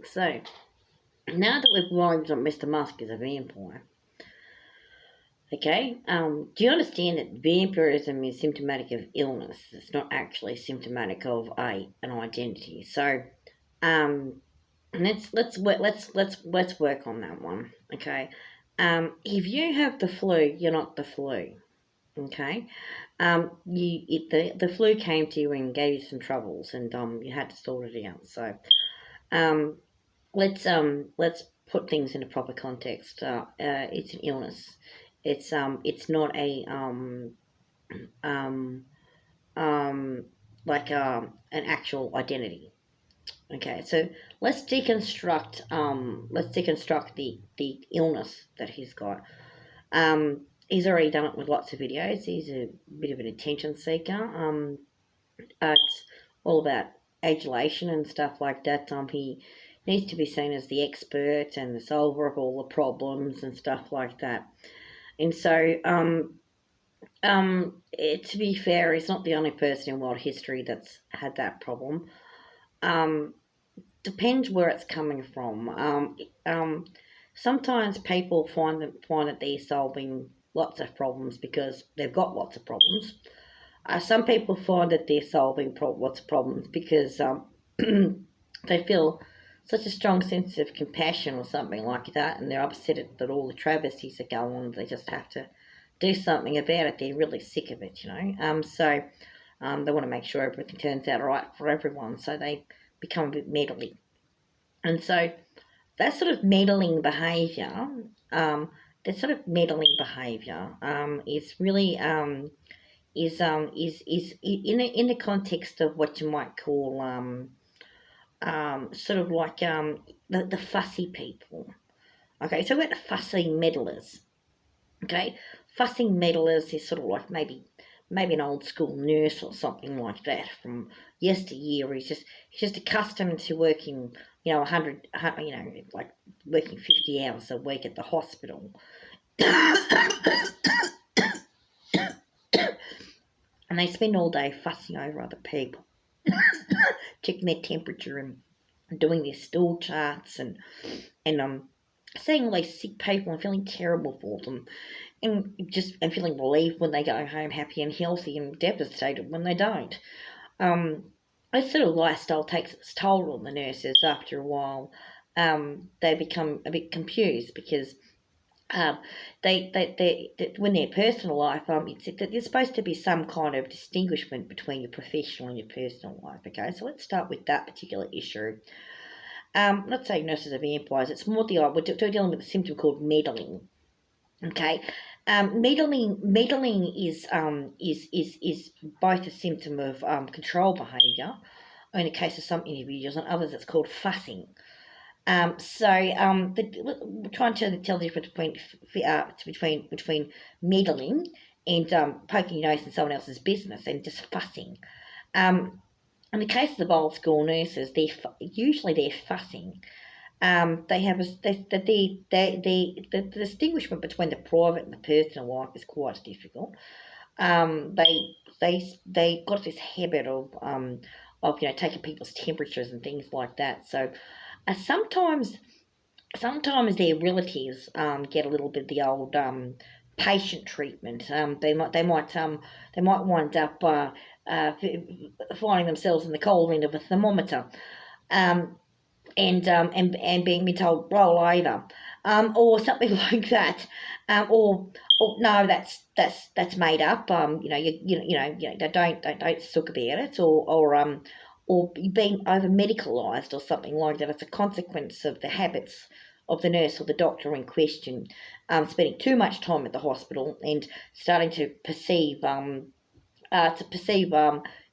So, now that we've arrived on Mr. Musk as a vampire, okay, do you understand that vampirism is symptomatic of illness? It's not actually symptomatic of an identity. So, um, let's work on that one, okay? If you have the flu, you're not the flu, okay? The flu came to you and gave you some troubles, and you had to sort it out. So, um, let's put things into proper context. It's an illness. It's not a um, um, like an actual identity. Okay, so let's deconstruct the illness that he's got. He's already done it with lots of videos. He's a bit of an attention seeker. It's all about adulation and stuff like that. He needs to be seen as the expert and the solver of all the problems and stuff like that. And so, to be fair, he's not the only person in world history that's had that problem. Um, Depends where it's coming from. Sometimes people find that they're solving lots of problems because they've got lots of problems. Some people find that they're solving lots of problems because they feel such a strong sense of compassion or something like that, and they're upset that all the travesties are going on. They just have to do something about it. They're really sick of it, you know. They want to make sure everything turns out right for everyone, so they become a bit meddly. And so that sort of meddling behaviour, is really is in the context of what you might call sort of like the fussy people. Okay, so we're the fussy meddlers. Okay, fussy meddlers is sort of like maybe an old school nurse or something like that from yesteryear. He's just accustomed to working, 100, like working 50 hours a week at the hospital. And they spend all day fussing over other people, checking their temperature and doing their stool charts and seeing all these sick people and feeling terrible for them, and feeling relieved when they go home happy and healthy, and devastated when they don't. Um, this sort of lifestyle takes its toll on the nurses after a while. They become a bit confused because um, when their personal life, there's supposed to be some kind of distinguishment between your professional and your personal life. Okay, so let's start with that particular issue. I'm not saying nurses are vampires. It's more we're dealing with a symptom called meddling. Okay, meddling is both a symptom of control behaviour. In the case of some individuals, and others, it's called fussing. We're trying to tell the difference between meddling and poking your nose in someone else's business and just fussing. Um, in the case of old school nurses, they're fussing. They have the distinguishment between the private and the personal life is quite difficult. They got this habit of taking people's temperatures and things like that. So sometimes their relatives get a little bit of the old patient treatment. They might wind up finding themselves in the cold end of a thermometer. Um, and being told roll over, or something like that, or no, that's made up. Don't talk about it, or being over medicalised or something like that. It's a consequence of the habits of the nurse or the doctor in question, spending too much time at the hospital and starting to perceive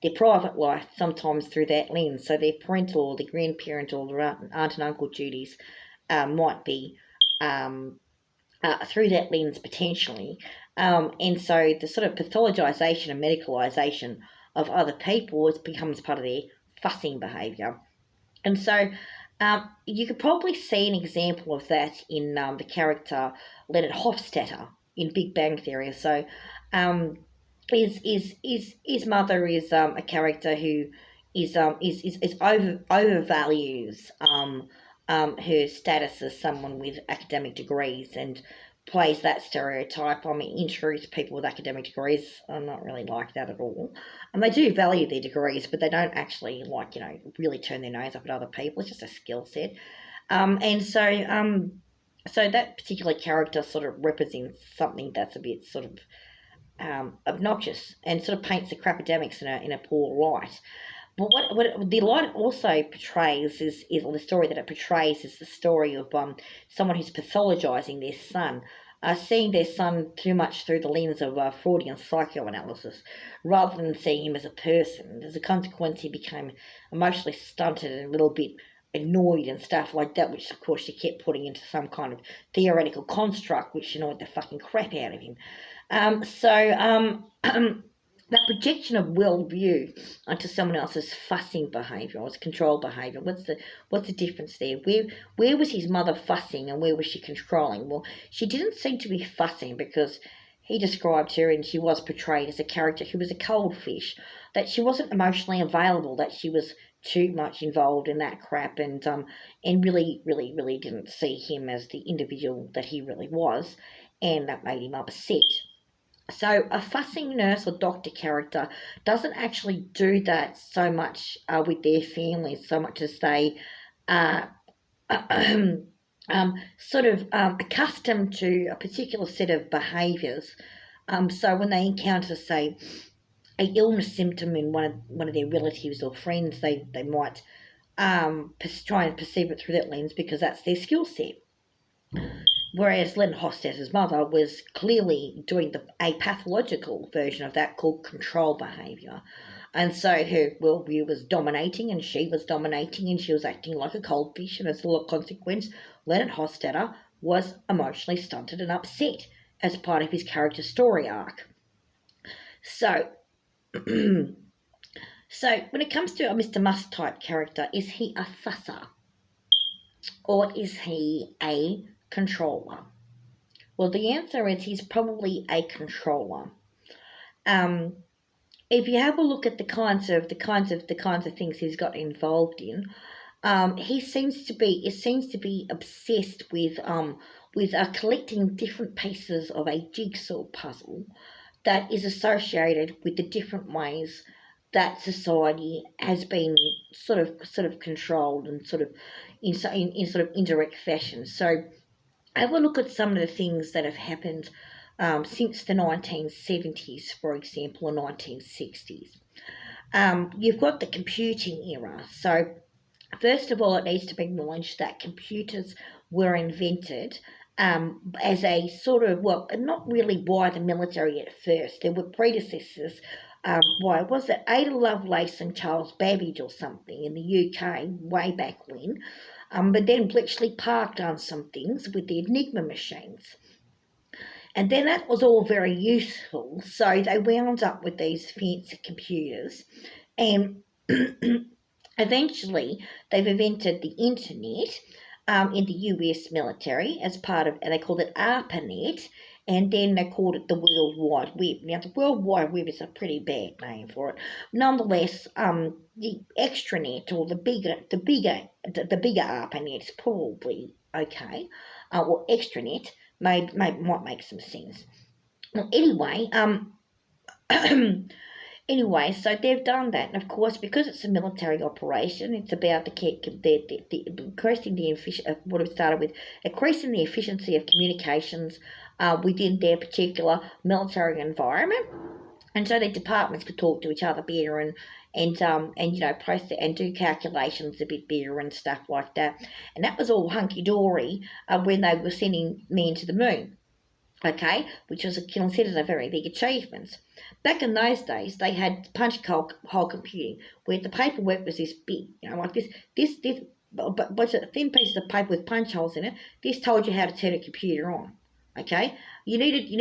their private life sometimes through that lens. So their parental or their grandparent or their aunt and uncle duties might be through that lens potentially. And so the sort of pathologisation and medicalisation of other people becomes part of their fussing behaviour. And so you could probably see an example of that in the character Leonard Hofstadter in Big Bang Theory. So his mother is a character who is overvalues her status as someone with academic degrees and plays that stereotype. I mean, in truth, people with academic degrees are not really like that at all. And they do value their degrees, but they don't actually, like, really turn their nose up at other people. It's just a skill set. So that particular character sort of represents something that's a bit sort of obnoxious and sort of paints the crapidemics in a poor light. But what the light also portrays is or the story that it portrays is the story of someone who's pathologizing their son, seeing their son too much through the lens of Freudian psychoanalysis, rather than seeing him as a person. As a consequence, he became emotionally stunted and a little bit annoyed and stuff like that, which of course she kept putting into some kind of theoretical construct, which annoyed the fucking crap out of him. That projection of worldview onto someone else's fussing behaviour or control behaviour. What's the difference there? Where was his mother fussing and where was she controlling? Well, she didn't seem to be fussing because he described her and she was portrayed as a character who was a cold fish, that she wasn't emotionally available, that she was too much involved in that crap and really, really, really didn't see him as the individual that he really was, and that made him upset. So a fussing nurse or doctor character doesn't actually do that so much with their families, so much as they are accustomed to a particular set of behaviours. So when they encounter, say, an illness symptom in one of their relatives or friends, they might try and perceive it through that lens because that's their skill set. Whereas Len Hofstadter's mother was clearly doing a pathological version of that called control behaviour. And so her worldview was dominating and she was dominating and she was acting like a cold fish, and as a consequence, Leonard Hofstadter was emotionally stunted and upset as part of his character story arc. So, so when it comes to a Mr. Musk type character, is he a fusser or is he a controller? Well, the answer is he's probably a controller. If you have a look at the kinds of things he's got involved in, he seems to be obsessed with collecting different pieces of a jigsaw puzzle that is associated with the different ways that society has been sort of controlled and sort of in sort of indirect fashion. So have a look at some of the things that have happened since the 1970s, for example, or 1960s. You've got the computing era. So first of all, it needs to be acknowledged that computers were invented as a sort of, well, not really by the military at first. There were predecessors. Why was it Ada Lovelace and Charles Babbage or something in the UK way back when? But then Bletchley Park done some things with the Enigma machines. And then that was all very useful, so they wound up with these fancy computers. And eventually they've invented the internet in the US military as part of, and they called it ARPANET, and then they called it the World Wide Web. Now, the World Wide Web is a pretty bad name for it. Nonetheless, the extranet or the bigger ARPANET is probably okay, or extranet might make some sense. Well, anyway, Anyway, so they've done that, and of course, because it's a military operation, it's about increasing what it started with, increasing the efficiency of communications within their particular military environment, and so their departments could talk to each other better and process and do calculations a bit better and stuff like that, and that was all hunky dory when they were sending men to the moon. Okay, which was considered a very big achievement. Back in those days, they had punch hole computing, where the paperwork was this big, like this, bunch of thin pieces of paper with punch holes in it. This told you how to turn a computer on. Okay, you needed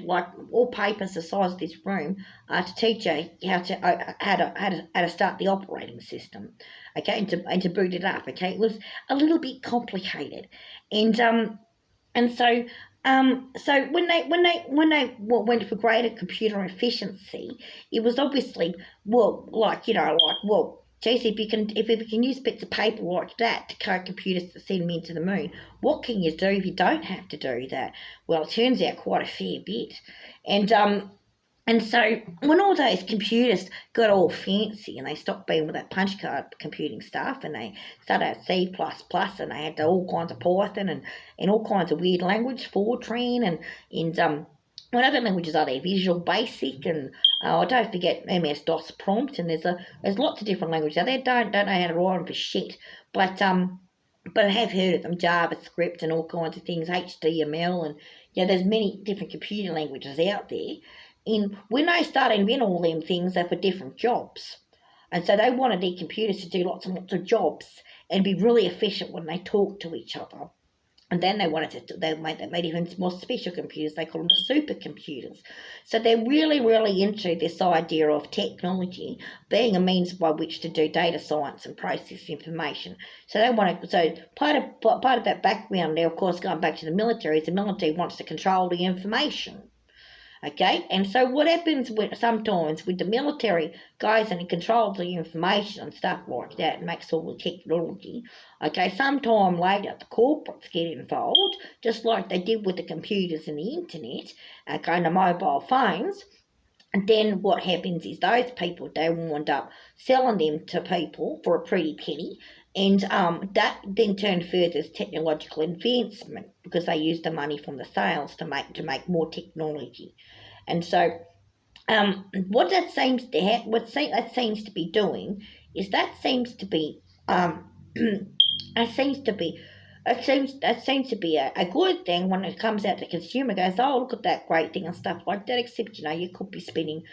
like all papers the size of this room to teach you how to start the operating system. Okay, and to boot it up. Okay, it was a little bit complicated, and so when they went for greater computer efficiency, it was obviously, geez, if we can use bits of paper like that to code computers to send men to the moon, what can you do if you don't have to do that? Well, it turns out quite a fair bit. And so when all those computers got all fancy and they stopped being with that punch card computing stuff and they started out C++ and they had all kinds of Python and all kinds of weird language, Fortran and what other languages are there? Visual Basic and don't forget MS-DOS prompt, and there's lots of different languages out there. Don't know how to write them for shit, but I have heard of them, JavaScript and all kinds of things, HTML, and there's many different computer languages out there. And when they started inventing all them things, they were for different jobs. And so they wanted their computers to do lots and lots of jobs and be really efficient when they talk to each other. And then they made even more special computers. They call them the supercomputers. So they're really, really into this idea of technology being a means by which to do data science and process information. So part of that background there, of course, going back to the military, is the military wants to control the information. Okay, and so what happens sometimes with the military goes and controls the information and stuff like that and makes all the technology. Okay, sometime later the corporates get involved, just like they did with the computers and the internet, okay, and the mobile phones. And then what happens is those people, they wind up selling them to people for a pretty penny, and that then turned further as technological advancement because they use the money from the sales to make more technology. And so what that seems to be doing is that seems to be it seems to be a good thing when it comes out. The consumer goes, oh, look at that great thing and stuff like that, except you could be spending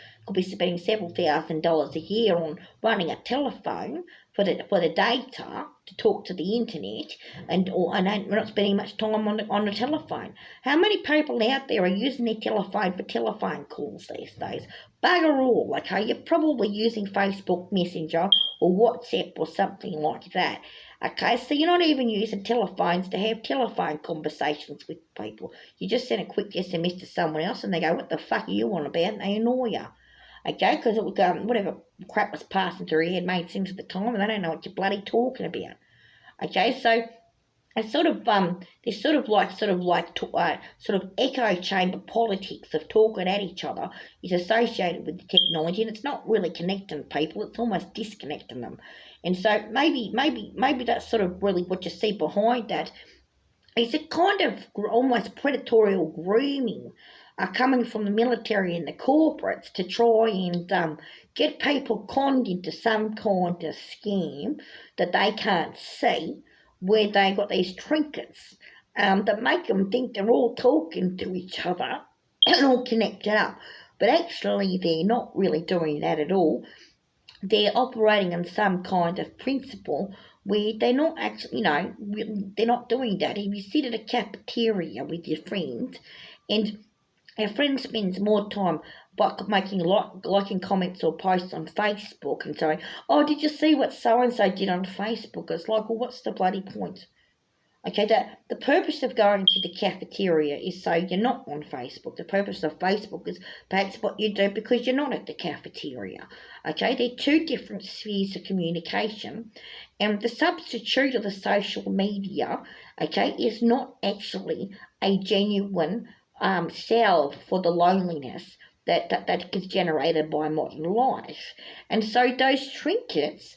several $1,000s a year on running a telephone for the data to talk to the internet, and we're not spending much time on the telephone. How many people out there are using their telephone for telephone calls these days? Bugger all, okay? You're probably using Facebook Messenger or WhatsApp or something like that. Okay, so you're not even using telephones to have telephone conversations with people. You just send a quick SMS to someone else and they go, what the fuck are you on about? And they annoy you. Okay, because whatever crap was passing through your head made sense at the time and they don't know what you're bloody talking about. Okay, so it's sort of there's sort of echo chamber politics of talking at each other is associated with the technology, and it's not really connecting people, it's almost disconnecting them. And so maybe that's sort of really what you see behind that. It's a kind of almost predatory grooming coming from the military and the corporates to try and get people conned into some kind of scheme that they can't see, where they got these trinkets that make them think they're all talking to each other and all connected up. But actually they're not really doing that at all. They're operating on some kind of principle where they're not actually, they're not doing that. If you sit at a cafeteria with your friend and your friend spends more time making liking comments or posts on Facebook and saying, oh, did you see what so-and-so did on Facebook? It's like, well, what's the bloody point? Okay, the purpose of going to the cafeteria is so you're not on Facebook. The purpose of Facebook is perhaps what you do because you're not at the cafeteria. Okay, they're two different spheres of communication. And the substitute of the social media, okay, is not actually a genuine salve for the loneliness that gets generated by modern life. And so those trinkets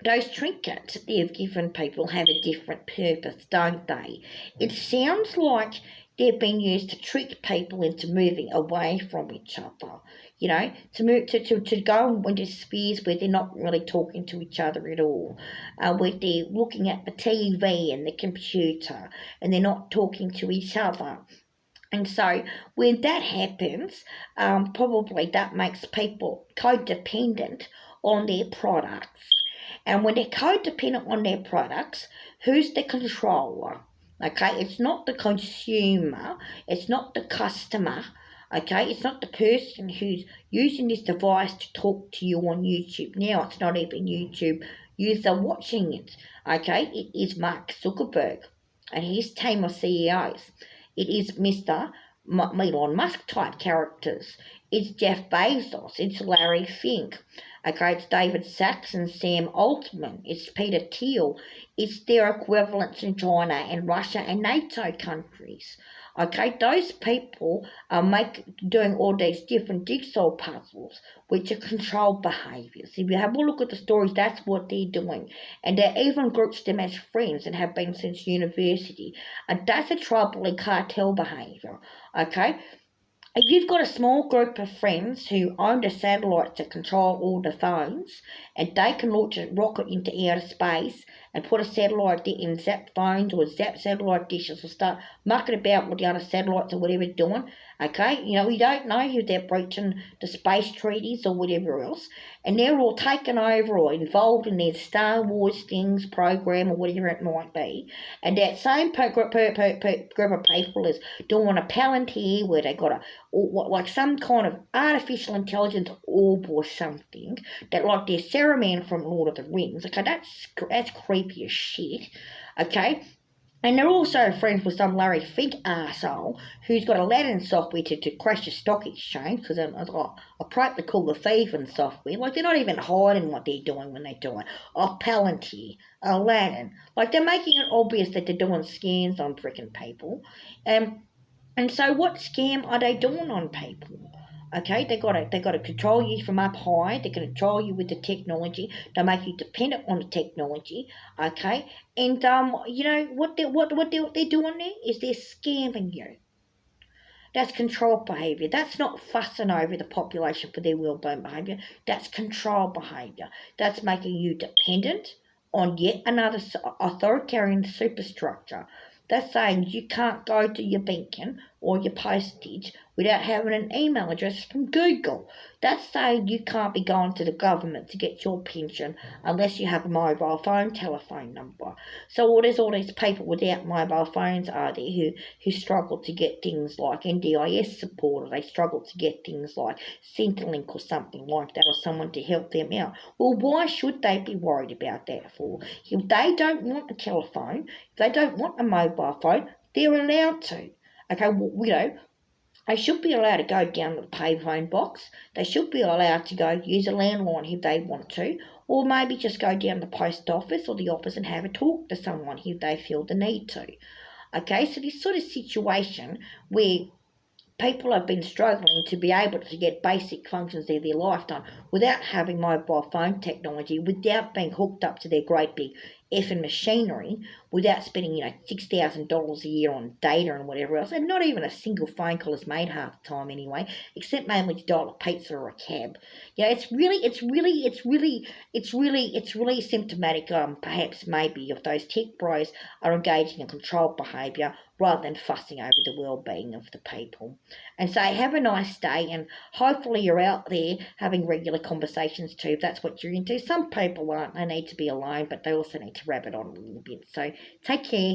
they've given people have a different purpose, don't they? It sounds like they've been used to trick people into moving away from each other, to go into spheres where they're not really talking to each other at all, where they're looking at the TV and the computer and they're not talking to each other. And so when that happens, probably that makes people codependent on their products. And when they're codependent on their products, who's the controller? Okay, it's not the consumer, it's not the customer, okay, it's not the person who's using this device to talk to you on YouTube. Now it's not even YouTube user watching it, okay, it is Mark Zuckerberg and his team of CEOs. It is Mr. Elon Musk type characters. It's Jeff Bezos. It's Larry Fink. Okay, it's David Sachs and Sam Altman. It's Peter Thiel. It's their equivalents in China and Russia and NATO countries. Okay, those people are doing all these different jigsaw puzzles, which are controlled behaviours. If you have a look at the stories, that's what they're doing. And they even groups them as friends and have been since university. And that's a troubling cartel behaviour. Okay, if you've got a small group of friends who own the satellites that control all the phones, and they can launch a rocket into outer space and put a satellite in zap phones or zap satellite dishes or start mucking about with the other satellites or whatever they're doing, okay? You don't know who they're breaching the space treaties or whatever else, and they're all taken over or involved in their Star Wars things program or whatever it might be, and that same group of people is doing a Palantir where they got a or like some kind of artificial intelligence orb or something that like their Saruman from Lord of the Rings. Okay, that's creepy as shit. Okay. And they're also friends with some Larry Fink arsehole who's got Aladdin software to crash the stock exchange because I probably call the thieving software. Like, they're not even hiding what they're doing when they do it. Oh, Palantir, Aladdin. Like, they're making it obvious that they're doing scams on freaking people. And so what scam are they doing on people? Okay, they gotta control you from up high. They can control you with the technology. They make you dependent on the technology. Okay, and what they're doing there is they're scamming you. That's control behaviour. That's not fussing over the population for their well-being behaviour. That's control behaviour. That's making you dependent on yet another authoritarian superstructure. That's saying you can't go to your banking or your postage without having an email address from Google. That's saying you can't be going to the government to get your pension unless you have a mobile phone telephone number. So there's all these people without mobile phones are there who struggle to get things like NDIS support, or they struggle to get things like Centrelink or something like that, or someone to help them out. Well, why should they be worried about that for? If they don't want a telephone, if they don't want a mobile phone, they're allowed to. Okay, they should be allowed to go down to the payphone box. They should be allowed to go use a landline if they want to, or maybe just go down to the post office or the office and have a talk to someone if they feel the need to. Okay, so this sort of situation where people have been struggling to be able to get basic functions of their lifetime without having mobile phone technology, without being hooked up to their great big effing machinery, without spending, $6,000 a year on data and whatever else, and not even a single phone call is made half the time anyway, except mainly to dial a pizza or a cab. It's really symptomatic, perhaps maybe, of those tech bros are engaging in controlled behaviour rather than fussing over the well-being of the people. And so have a nice day, and hopefully you're out there having regular conversations too, if that's what you're into. Some people aren't, they need to be alone, but they also need to rabbit on a little bit. So take care.